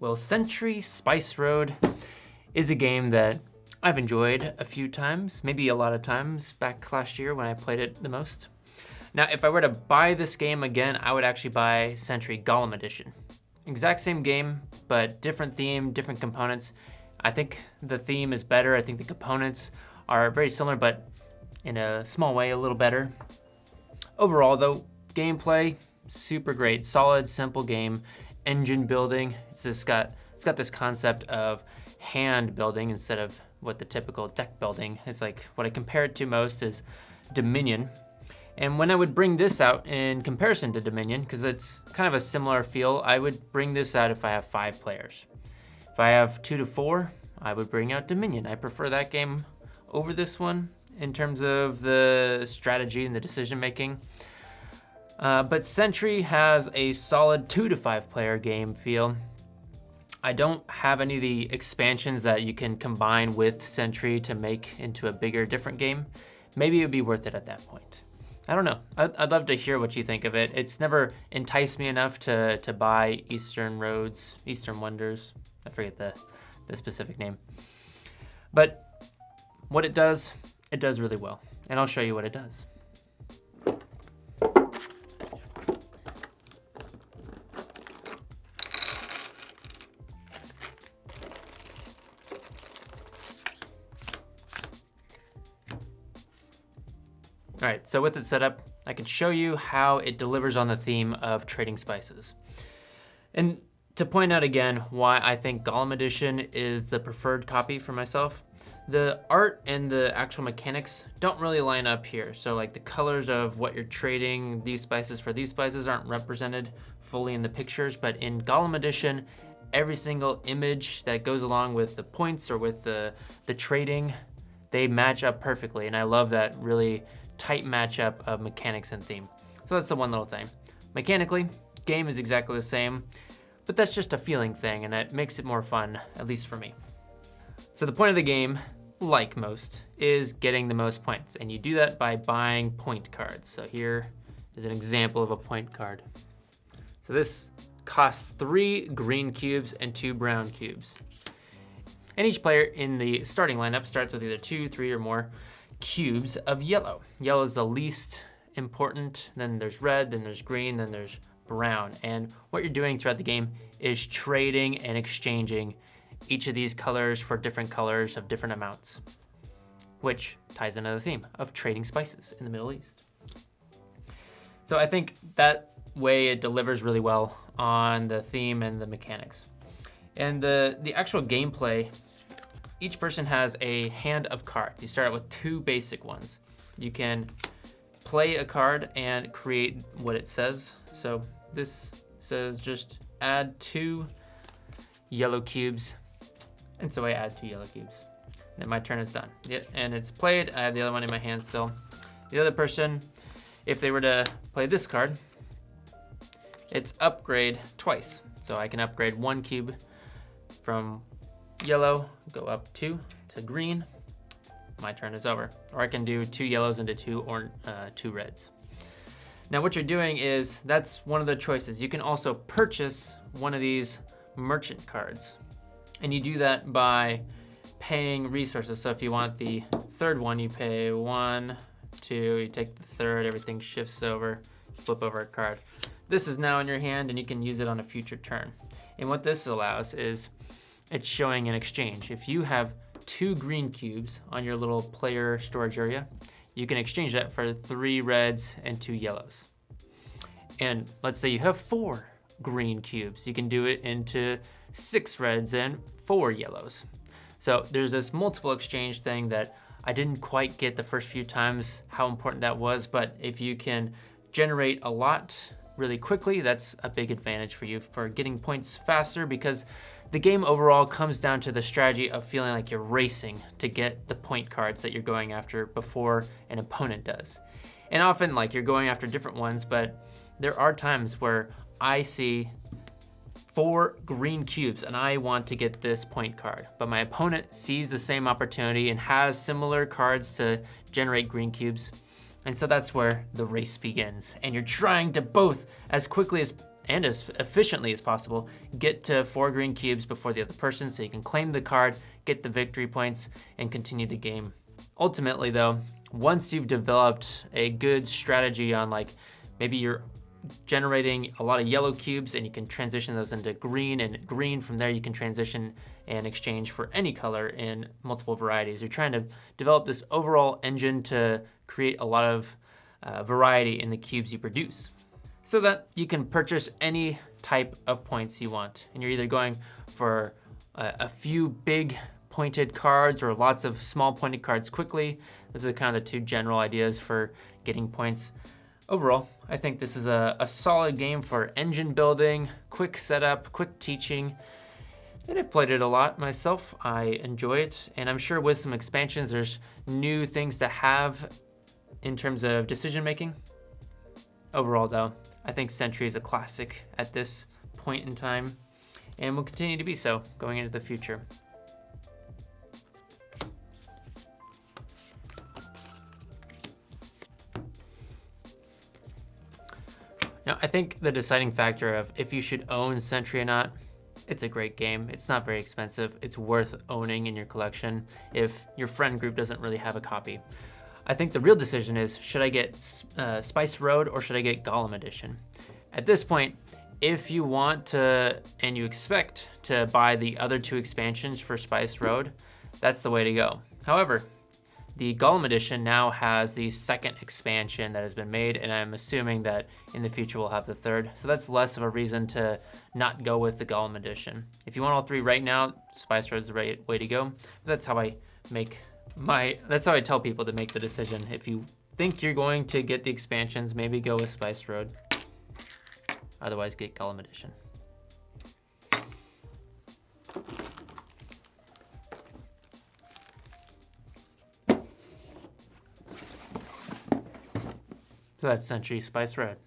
Well, Century Spice Road is a game that I've enjoyed a few times, maybe a lot of times back last year when I played it the most. Now, if I were to buy this game again, I would actually buy Century Golem Edition. Exact same game, but different theme, different components. I think the theme is better. I think the components are very similar, but in a small way, a little better. Overall, though, gameplay, super great, solid, simple game. Engine building, it's got this concept of hand building instead of what the typical deck building. It's like what I compare it to most is Dominion. And when I would bring this out in comparison to Dominion, because it's kind of a similar feel, I would bring this out if I have 5 players. If I have 2 to 4, I would bring out Dominion. I prefer that game over this one in terms of the strategy and the decision making. But Century has a solid 2 to 5 player game feel. I don't have any of the expansions that you can combine with Century to make into a bigger, different game. Maybe it would be worth it at that point. I don't know. I'd love to hear what you think of it. It's never enticed me enough to buy Eastern Wonders. I forget the specific name. But what it does really well. And I'll show you what it does. All right, so with it set up, I can show you how it delivers on the theme of trading spices. And to point out again why I think Golem Edition is the preferred copy for myself, the art and the actual mechanics don't really line up here. So like the colors of what you're trading these spices for these spices aren't represented fully in the pictures, but in Golem Edition, every single image that goes along with the points or with the trading, they match up perfectly. And I love that really tight matchup of mechanics and theme. So that's the one little thing. Mechanically, game is exactly the same, but that's just a feeling thing and it makes it more fun, at least for me. So the point of the game, like most, is getting the most points, and you do that by buying point cards. So here is an example of a point card. So this costs 3 green cubes and 2 brown cubes. And each player in the starting lineup starts with either 2, 3, or more cubes of yellow. Yellow is the least important, then there's red, then there's green, then there's brown. And what you're doing throughout the game is trading and exchanging each of these colors for different colors of different amounts, which ties into the theme of trading spices in the Middle East. So I think that way it delivers really well on the theme and the mechanics. And the actual gameplay, each person has a hand of cards. You start out with 2 basic ones. You can play a card and create what it says. So this says just add 2 yellow cubes. And so I add 2 yellow cubes. Then my turn is done. Yep, and it's played. I have the other one in my hand still. The other person, if they were to play this card, it's upgrade twice. So I can upgrade 1 cube from yellow, go up 2 to green. My turn is over. Or I can do 2 yellows into 2 reds. Now what you're doing is, that's one of the choices. You can also purchase one of these merchant cards. And you do that by paying resources. So if you want the third one, you pay 1, 2, you take the third, everything shifts over, flip over a card. This is now in your hand and you can use it on a future turn. And what this allows is, it's showing an exchange. If you have 2 green cubes on your little player storage area, you can exchange that for 3 reds and 2 yellows. And let's say you have 4 green cubes. You can do it into 6 reds and 4 yellows. So there's this multiple exchange thing that I didn't quite get the first few times how important that was, but if you can generate a lot really quickly, that's a big advantage for you for getting points faster, because the game overall comes down to the strategy of feeling like you're racing to get the point cards that you're going after before an opponent does. And often like you're going after different ones, but there are times where I see 4 green cubes and I want to get this point card, but my opponent sees the same opportunity and has similar cards to generate green cubes. And so that's where the race begins. And you're trying to both as quickly and as efficiently as possible, get to 4 green cubes before the other person so you can claim the card, get the victory points, and continue the game. Ultimately though, once you've developed a good strategy on like maybe you're generating a lot of yellow cubes and you can transition those into green, and green from there you can transition and exchange for any color in multiple varieties. You're trying to develop this overall engine to create a lot of variety in the cubes you produce so that you can purchase any type of points you want. And you're either going for a few big pointed cards or lots of small pointed cards quickly. Those are kind of the 2 general ideas for getting points. Overall, I think this is a solid game for engine building, quick setup, quick teaching, and I've played it a lot myself. I enjoy it, and I'm sure with some expansions, there's new things to have in terms of decision making. Overall though, I think Century is a classic at this point in time, and will continue to be so going into the future. Now, I think the deciding factor of if you should own Century or not, it's a great game. It's not very expensive. It's worth owning in your collection if your friend group doesn't really have a copy. I think the real decision is, should I get Spice Road or should I get Golem Edition? At this point, if you want to and you expect to buy the other 2 expansions for Spice Road, that's the way to go. However, the Golem Edition now has the 2nd expansion that has been made, and I'm assuming that in the future we'll have the 3rd. So that's less of a reason to not go with the Golem Edition. If you want all 3 right now, Spice Road is the right way to go. But that's how I tell people to make the decision. If you think you're going to get the expansions, maybe go with Spice Road. Otherwise, get Golem Edition. So that's Century Spice Road.